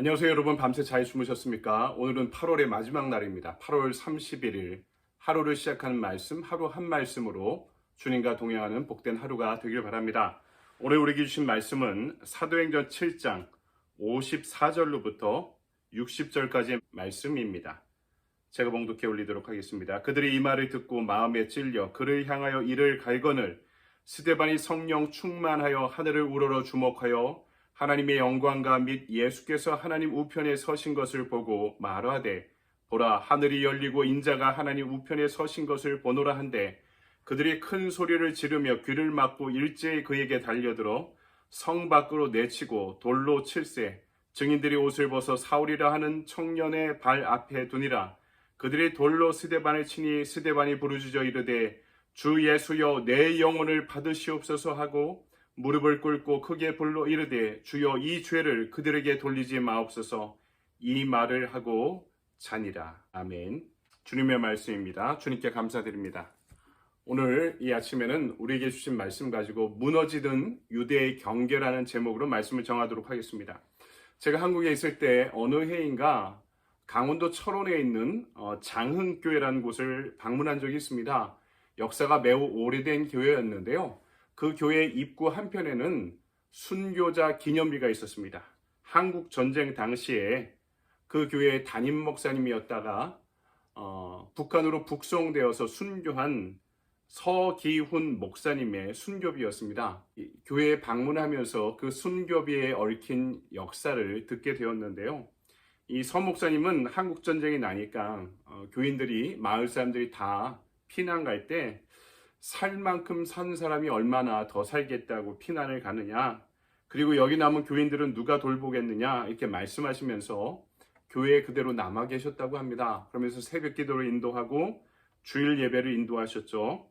안녕하세요 여러분. 밤새 잘 주무셨습니까? 오늘은 8월의 마지막 날입니다. 8월 31일 하루를 시작하는 말씀, 하루 한 말씀으로 주님과 동행하는 복된 하루가 되길 바랍니다. 오늘 우리에게 주신 말씀은 사도행전 7장 54절로부터 60절까지의 말씀입니다. 제가 봉독해 올리도록 하겠습니다. 그들이 이 말을 듣고 마음에 찔려 그를 향하여 이를 갈거늘 스데반이 성령 충만하여 하늘을 우러러 주목하여 하나님의 영광과 및 예수께서 하나님 우편에 서신 것을 보고 말하되 보라 하늘이 열리고 인자가 하나님 우편에 서신 것을 보노라 한데 그들이 큰 소리를 지르며 귀를 막고 일제히 그에게 달려들어 성 밖으로 내치고 돌로 칠세 증인들이 옷을 벗어 사울이라 하는 청년의 발 앞에 두니라. 그들이 돌로 스데반을 치니 스데반이 부르짖어 이르되 주 예수여 내 영혼을 받으시옵소서 하고 무릎을 꿇고 크게 불러 이르되 주여 이 죄를 그들에게 돌리지 마옵소서. 이 말을 하고 자니라. 아멘. 주님의 말씀입니다. 주님께 감사드립니다. 오늘 이 아침에는 우리에게 주신 말씀 가지고 무너지던 유대의 경계라는 제목으로 말씀을 정하도록 하겠습니다. 제가 한국에 있을 때 어느 해인가 강원도 철원에 있는 장흥교회라는 곳을 방문한 적이 있습니다. 역사가 매우 오래된 교회였는데요. 그 교회 입구 한편에는 순교자 기념비가 있었습니다. 한국 전쟁 당시에 그 교회의 담임 목사님이었다가 북한으로 북송되어서 순교한 서기훈 목사님의 순교비였습니다. 교회에 방문하면서 그 순교비에 얽힌 역사를 듣게 되었는데요. 이 서 목사님은 한국 전쟁이 나니까 교인들이 마을 사람들이 다 피난 갈 때 살 만큼 산 사람이 얼마나 더 살겠다고 피난을 가느냐, 그리고 여기 남은 교인들은 누가 돌보겠느냐 이렇게 말씀하시면서 교회에 그대로 남아 계셨다고 합니다. 그러면서 새벽 기도를 인도하고 주일 예배를 인도하셨죠.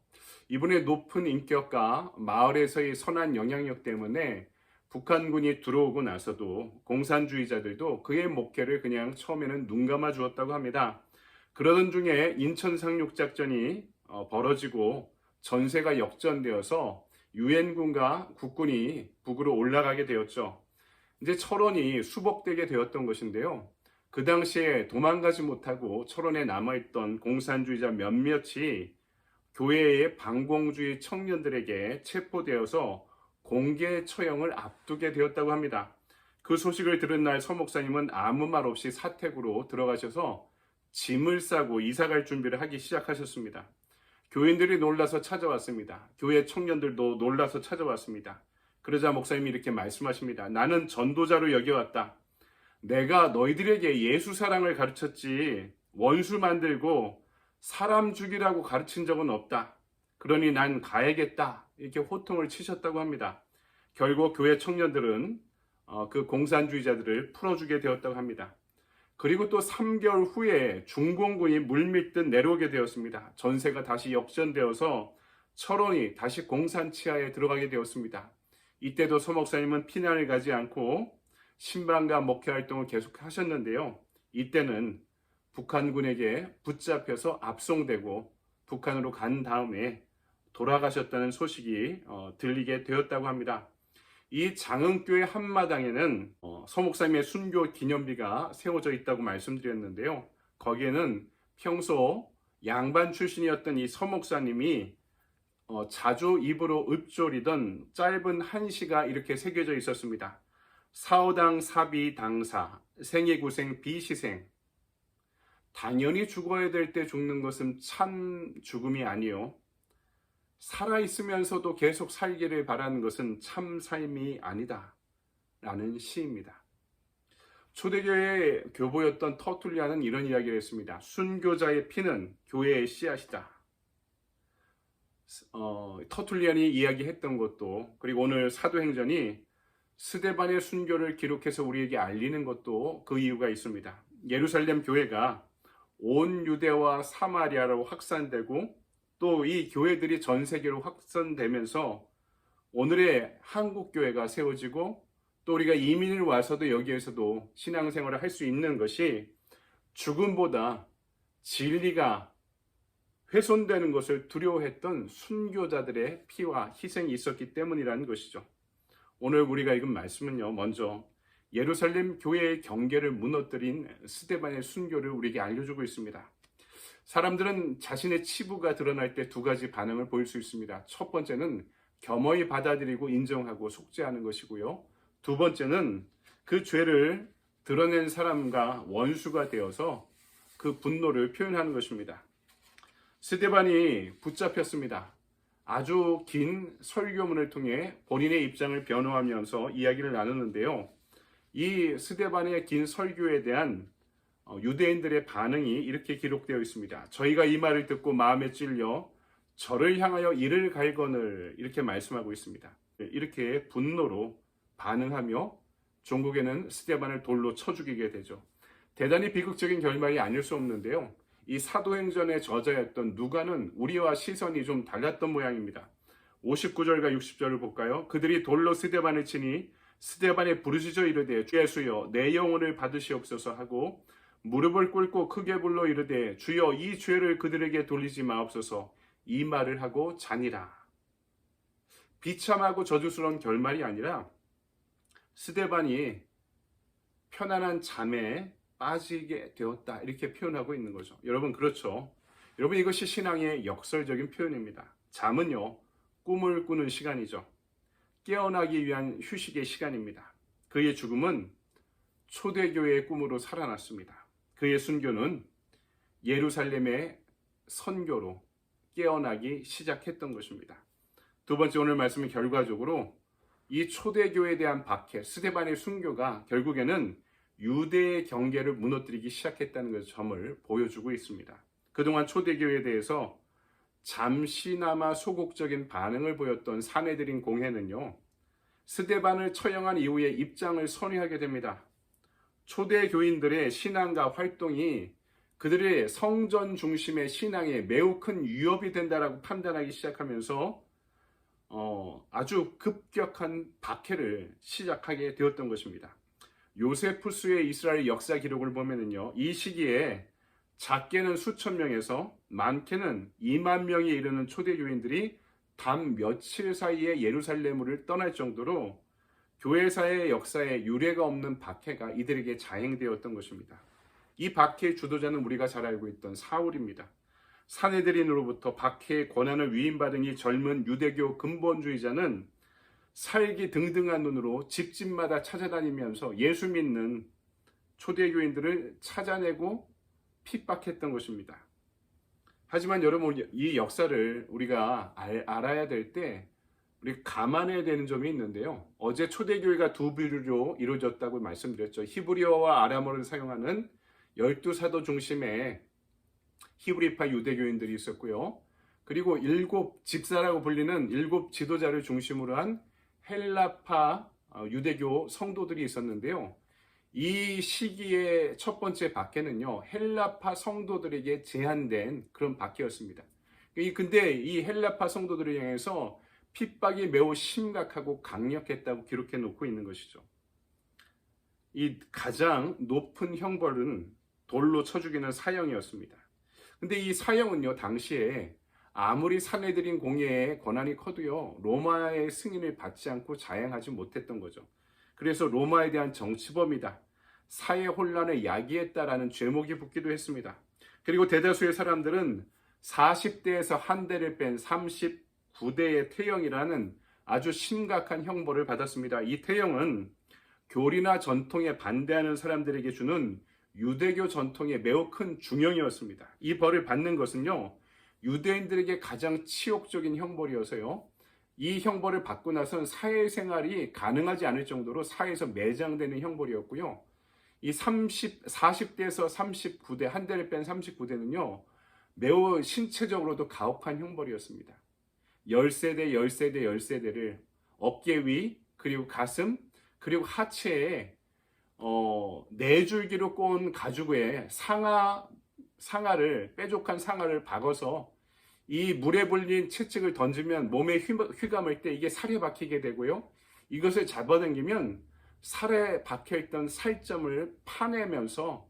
이분의 높은 인격과 마을에서의 선한 영향력 때문에 북한군이 들어오고 나서도 공산주의자들도 그의 목회를 그냥 처음에는 눈 감아 주었다고 합니다. 그러던 중에 인천 상륙작전이 벌어지고 전세가 역전되어서 유엔군과 국군이 북으로 올라가게 되었죠. 이제 철원이 수복되게 되었던 것인데요. 그 당시에 도망가지 못하고 철원에 남아있던 공산주의자 몇몇이 교회의 반공주의 청년들에게 체포되어서 공개 처형을 앞두게 되었다고 합니다. 그 소식을 들은 날 서 목사님은 아무 말 없이 사택으로 들어가셔서 짐을 싸고 이사갈 준비를 하기 시작하셨습니다. 교인들이 놀라서 찾아왔습니다. 교회 청년들도 놀라서 찾아왔습니다. 그러자 목사님이 이렇게 말씀하십니다. 나는 전도자로 여겨왔다. 내가 너희들에게 예수 사랑을 가르쳤지 원수 만들고 사람 죽이라고 가르친 적은 없다. 그러니 난 가야겠다. 이렇게 호통을 치셨다고 합니다. 결국 교회 청년들은 그 공산주의자들을 풀어주게 되었다고 합니다. 그리고 또 3개월 후에 중공군이 물밀듯 내려오게 되었습니다. 전세가 다시 역전되어서 철원이 다시 공산 치하에 들어가게 되었습니다. 이때도 서 목사님은 피난을 가지 않고 신방과 목회 활동을 계속 하셨는데요. 이때는 북한군에게 붙잡혀서 압송되고 북한으로 간 다음에 돌아가셨다는 소식이 들리게 되었다고 합니다. 이 장흥교회 한마당에는 서 목사님의 순교 기념비가 세워져 있다고 말씀드렸는데요. 거기에는 평소 양반 출신이었던 이 서 목사님이 자주 입으로 읊조리던 짧은 한시가 이렇게 새겨져 있었습니다. 사오당 사비 당사 생애구생 비시생. 당연히 죽어야 될 때 죽는 것은 참 죽음이 아니요, 살아있으면서도 계속 살기를 바라는 것은 참 삶이 아니다 라는 시입니다. 초대교회의 교보였던 터툴리안은 이런 이야기를 했습니다. 순교자의 피는 교회의 씨앗이다. 터툴리안이 이야기했던 것도, 그리고 오늘 사도행전이 스데반의 순교를 기록해서 우리에게 알리는 것도 그 이유가 있습니다. 예루살렘 교회가 온 유대와 사마리아로 확산되고 또 이 교회들이 전 세계로 확산되면서 오늘의 한국교회가 세워지고 또 우리가 이민을 와서도 여기에서도 신앙생활을 할 수 있는 것이 죽음보다 진리가 훼손되는 것을 두려워했던 순교자들의 피와 희생이 있었기 때문이라는 것이죠. 오늘 우리가 읽은 말씀은요, 먼저 예루살렘 교회의 경계를 무너뜨린 스데반의 순교를 우리에게 알려주고 있습니다. 사람들은 자신의 치부가 드러날 때 두 가지 반응을 보일 수 있습니다. 첫 번째는 겸허히 받아들이고 인정하고 속죄하는 것이고요. 두 번째는 그 죄를 드러낸 사람과 원수가 되어서 그 분노를 표현하는 것입니다. 스데반이 붙잡혔습니다. 아주 긴 설교문을 통해 본인의 입장을 변호하면서 이야기를 나누는데요. 이 스데반의 긴 설교에 대한 유대인들의 반응이 이렇게 기록되어 있습니다. 저희가 이 말을 듣고 마음에 찔려 저를 향하여 이를 갈거늘 이렇게 말씀하고 있습니다. 이렇게 분노로 반응하며 종국에는 스데반을 돌로 쳐 죽이게 되죠. 대단히 비극적인 결말이 아닐 수 없는데요. 이 사도행전의 저자였던 누가는 우리와 시선이 좀 달랐던 모양입니다. 59절과 60절을 볼까요? 그들이 돌로 스데반을 치니 스데반에 부르짖어 이르되 주 예수여 내 영혼을 받으시옵소서 하고 무릎을 꿇고 크게 불러 이르되 주여 이 죄를 그들에게 돌리지 마옵소서 이 말을 하고 자니라. 비참하고 저주스러운 결말이 아니라 스데반이 편안한 잠에 빠지게 되었다 이렇게 표현하고 있는 거죠. 여러분 그렇죠? 여러분 이것이 신앙의 역설적인 표현입니다. 잠은요 꿈을 꾸는 시간이죠. 깨어나기 위한 휴식의 시간입니다. 그의 죽음은 초대교회의 꿈으로 살아났습니다. 그의 순교는 예루살렘의 선교로 깨어나기 시작했던 것입니다. 두 번째 오늘 말씀은 결과적으로 이 초대교회에 대한 박해, 스데반의 순교가 결국에는 유대의 경계를 무너뜨리기 시작했다는 점을 보여주고 있습니다. 그동안 초대교회에 대해서 잠시나마 소극적인 반응을 보였던 사내들인 공회는요, 스데반을 처형한 이후에 입장을 선회하게 됩니다. 초대 교인들의 신앙과 활동이 그들의 성전 중심의 신앙에 매우 큰 위협이 된다라고 판단하기 시작하면서 아주 급격한 박해를 시작하게 되었던 것입니다. 요세푸스의 이스라엘 역사 기록을 보면은요, 이 시기에 작게는 수천 명에서 많게는 2만 명에 이르는 초대교인들이 단 며칠 사이에 예루살렘을 떠날 정도로 교회사의 역사에 유례가 없는 박해가 이들에게 자행되었던 것입니다. 이 박해의 주도자는 우리가 잘 알고 있던 사울입니다. 사내들인으로부터 박해의 권한을 위임받은 이 젊은 유대교 근본주의자는 살기 등등한 눈으로 집집마다 찾아다니면서 예수 믿는 초대교인들을 찾아내고 핍박했던 것입니다. 하지만 여러분 이 역사를 우리가 알아야 될 때 우리 감안해야 되는 점이 있는데요. 어제 초대교회가 두 부류로 이루어졌다고 말씀드렸죠. 히브리어와 아람어를 사용하는 12사도 중심의 히브리파 유대교인들이 있었고요. 그리고 7집사라고 불리는 7 지도자를 중심으로 한 헬라파 유대교 성도들이 있었는데요. 이 시기의 첫 번째 박해는요, 헬라파 성도들에게 제한된 그런 박해였습니다. 근데 이 헬라파 성도들을 향해서 핍박이 매우 심각하고 강력했다고 기록해 놓고 있는 것이죠. 이 가장 높은 형벌은 돌로 쳐 죽이는 사형이었습니다. 근데 이 사형은요, 당시에 아무리 사내들인 공예의 권한이 커도요, 로마의 승인을 받지 않고 자행하지 못했던 거죠. 그래서 로마에 대한 정치범이다, 사회 혼란을 야기했다라는 죄목이 붙기도 했습니다. 그리고 대다수의 사람들은 40대에서 한 대를 뺀 39대의 태형이라는 아주 심각한 형벌을 받았습니다. 이 태형은 교리나 전통에 반대하는 사람들에게 주는 유대교 전통의 매우 큰 중형이었습니다. 이 벌을 받는 것은요, 유대인들에게 가장 치욕적인 형벌이어서요, 이 형벌을 받고 나선 사회생활이 가능하지 않을 정도로 사회에서 매장되는 형벌이었고요. 이 40대에서 39대, 한 대를 뺀 39대는요, 매우 신체적으로도 가혹한 형벌이었습니다. 10세대, 10세대, 10세대를 어깨 위, 그리고 가슴, 그리고 하체에 4줄기로 꼬은 가죽에 상아를, 뾰족한 상아를 박아서 이 물에 불린 채찍을 던지면 몸에 휘감을 때 이게 살에 박히게 되고요. 이것을 잡아당기면 살에 박혀있던 살점을 파내면서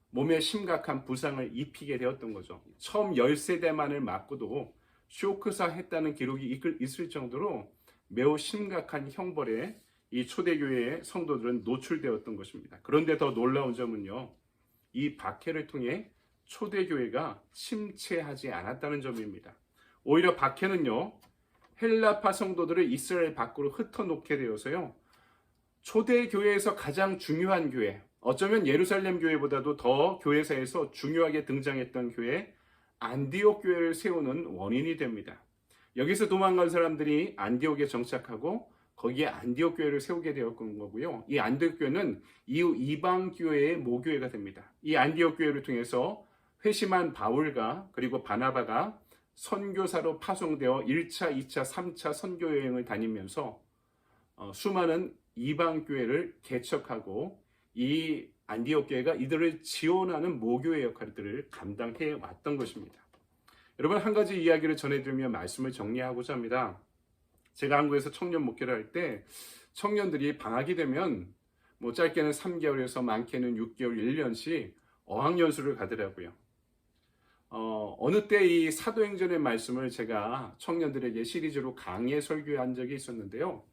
몸에 심각한 부상을 입히게 되었던 거죠. 처음 10세대만을 맞고도 쇼크사 했다는 기록이 있을 정도로 매우 심각한 형벌에 이 초대교회의 성도들은 노출되었던 것입니다. 그런데 더 놀라운 점은요, 이 박해를 통해 초대교회가 침체하지 않았다는 점입니다. 오히려 박해는요, 헬라파 성도들을 이스라엘 밖으로 흩어놓게 되어서요, 초대교회에서 가장 중요한 교회, 어쩌면 예루살렘 교회보다도 더 교회사에서 중요하게 등장했던 교회, 안디옥 교회를 세우는 원인이 됩니다. 여기서 도망간 사람들이 안디옥에 정착하고 거기에 안디옥 교회를 세우게 되었던 거고요. 이 안디옥 교회는 이후 이방 교회의 모교회가 됩니다. 이 안디옥 교회를 통해서 회심한 바울과 그리고 바나바가 선교사로 파송되어 1차, 2차, 3차 선교 여행을 다니면서 수많은 이방 교회를 개척하고 이 안디옥 교회가 이들을 지원하는 모교의 역할들을 감당해 왔던 것입니다. 여러분, 한 가지 이야기를 전해드리며 말씀을 정리하고자 합니다. 제가 한국에서 청년 목회를 할 때 청년들이 방학이 되면 뭐 짧게는 3개월에서 많게는 6개월, 1년씩 어학연수를 가더라고요. 어느 때 이 사도행전의 말씀을 제가 청년들에게 시리즈로 강의 설교한 적이 있었는데요.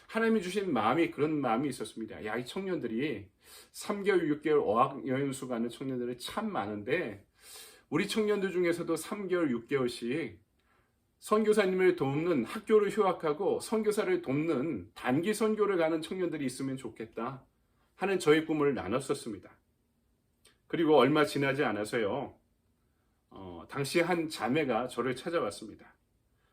하나님이 주신 마음이 그런 마음이 있었습니다. 야, 이 청년들이 3개월, 6개월 어학연수 가는 청년들이 참 많은데 우리 청년들 중에서도 3개월, 6개월씩 선교사님을 돕는 학교를 휴학하고 선교사를 돕는 단기 선교를 가는 청년들이 있으면 좋겠다 하는 저의 꿈을 나눴었습니다. 그리고 얼마 지나지 않아서요. 당시 한 자매가 저를 찾아왔습니다.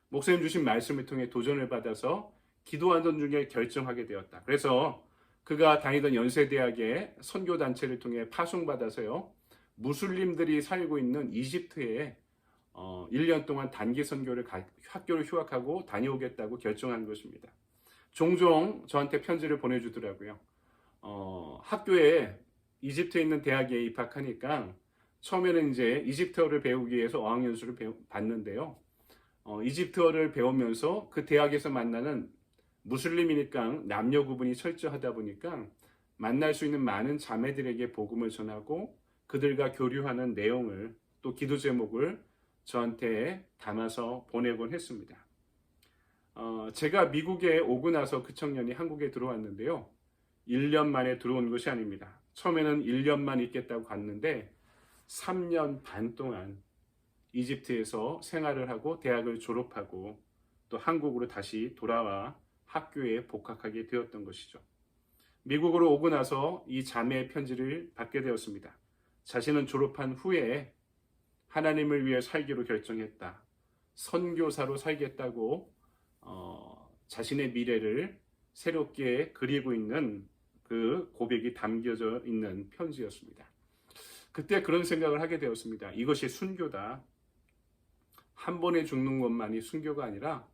목사님 주신 말씀을 통해 도전을 받아서 기도하던 중에 결정하게 되었다. 그래서 그가 다니던 연세대학의 선교단체를 통해 파송받아서요. 무슬림들이 살고 있는 이집트에 1년 동안 단기 선교를 학교를 휴학하고 다녀오겠다고 결정한 것입니다. 종종 저한테 편지를 보내주더라고요. 학교에 이집트에 있는 대학에 입학하니까 처음에는 이제 이집트어를 배우기 위해서 어학연수를 받는데요. 이집트어를 배우면서 그 대학에서 만나는 무슬림이니까 남녀 구분이 철저하다 보니까 만날 수 있는 많은 자매들에게 복음을 전하고 그들과 교류하는 내용을 또 기도 제목을 저한테 담아서 보내곤 했습니다. 제가 미국에 오고 나서 그 청년이 한국에 들어왔는데요. 1년 만에 들어온 것이 아닙니다. 처음에는 1년만 있겠다고 갔는데 3년 반 동안 이집트에서 생활을 하고 대학을 졸업하고 또 한국으로 다시 돌아와 학교에 복학하게 되었던 것이죠. 미국으로 오고 나서 이 자매의 편지를 받게 되었습니다. 자신은 졸업한 후에 하나님을 위해 살기로 결정했다. 선교사로 살겠다고 자신의 미래를 새롭게 그리고 있는 그 고백이 담겨져 있는 편지였습니다. 그때 그런 생각을 하게 되었습니다. 이것이 순교다. 한 번에 죽는 것만이 순교가 아니라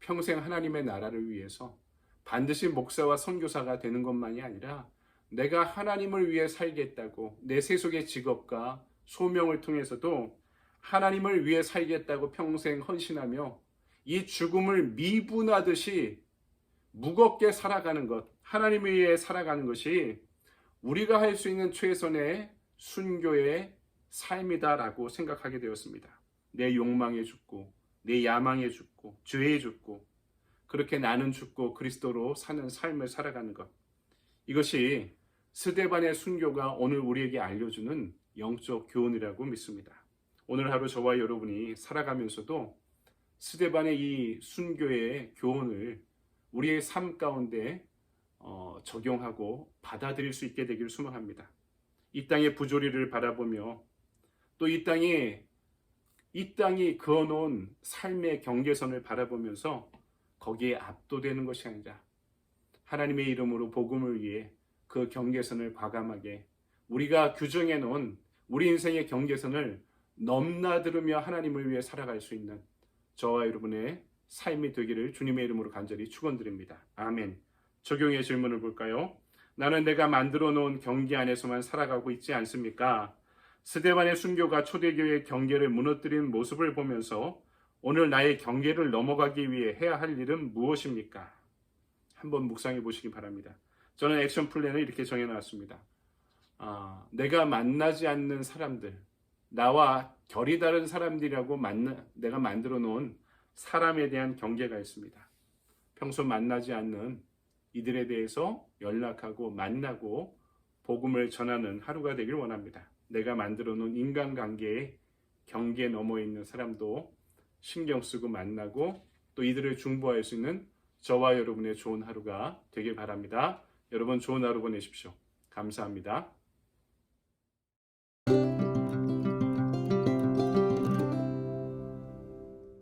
평생 하나님의 나라를 위해서 반드시 목사와 선교사가 되는 것만이 아니라 내가 하나님을 위해 살겠다고 내 세속의 직업과 소명을 통해서도 하나님을 위해 살겠다고 평생 헌신하며 이 죽음을 미분하듯이 무겁게 살아가는 것, 하나님을 위해 살아가는 것이 우리가 할 수 있는 최선의 순교의 삶이다라고 생각하게 되었습니다. 내 욕망에 죽고 내 야망에 죽고 죄에 죽고 그렇게 나는 죽고 그리스도로 사는 삶을 살아가는 것, 이것이 스데반의 순교가 오늘 우리에게 알려주는 영적 교훈이라고 믿습니다. 오늘 하루 저와 여러분이 살아가면서도 스데반의 이 순교의 교훈을 우리의 삶 가운데 적용하고 받아들일 수 있게 되기를 소망합니다. 이 땅의 부조리를 바라보며 또 이 땅이 그어놓은 삶의 경계선을 바라보면서 거기에 압도되는 것이 아니라 하나님의 이름으로 복음을 위해 그 경계선을 과감하게 우리가 규정해 놓은 우리 인생의 경계선을 넘나들으며 하나님을 위해 살아갈 수 있는 저와 여러분의 삶이 되기를 주님의 이름으로 간절히 축원드립니다. 아멘. 적용의 질문을 볼까요? 나는 내가 만들어 놓은 경계 안에서만 살아가고 있지 않습니까? 스데반의 순교가 초대교회의 경계를 무너뜨린 모습을 보면서 오늘 나의 경계를 넘어가기 위해 해야 할 일은 무엇입니까? 한번 묵상해 보시기 바랍니다. 저는 액션 플랜을 이렇게 정해놨습니다. 내가 만나지 않는 사람들, 나와 결이 다른 사람들이라고 내가 만들어 놓은 사람에 대한 경계가 있습니다. 평소 만나지 않는 이들에 대해서 연락하고 만나고 복음을 전하는 하루가 되길 원합니다. 내가 만들어 놓은 인간관계에 경계 넘어 있는 사람도 신경 쓰고 만나고 또 이들을 중보할 수 있는 저와 여러분의 좋은 하루가 되길 바랍니다. 여러분 좋은 하루 보내십시오. 감사합니다.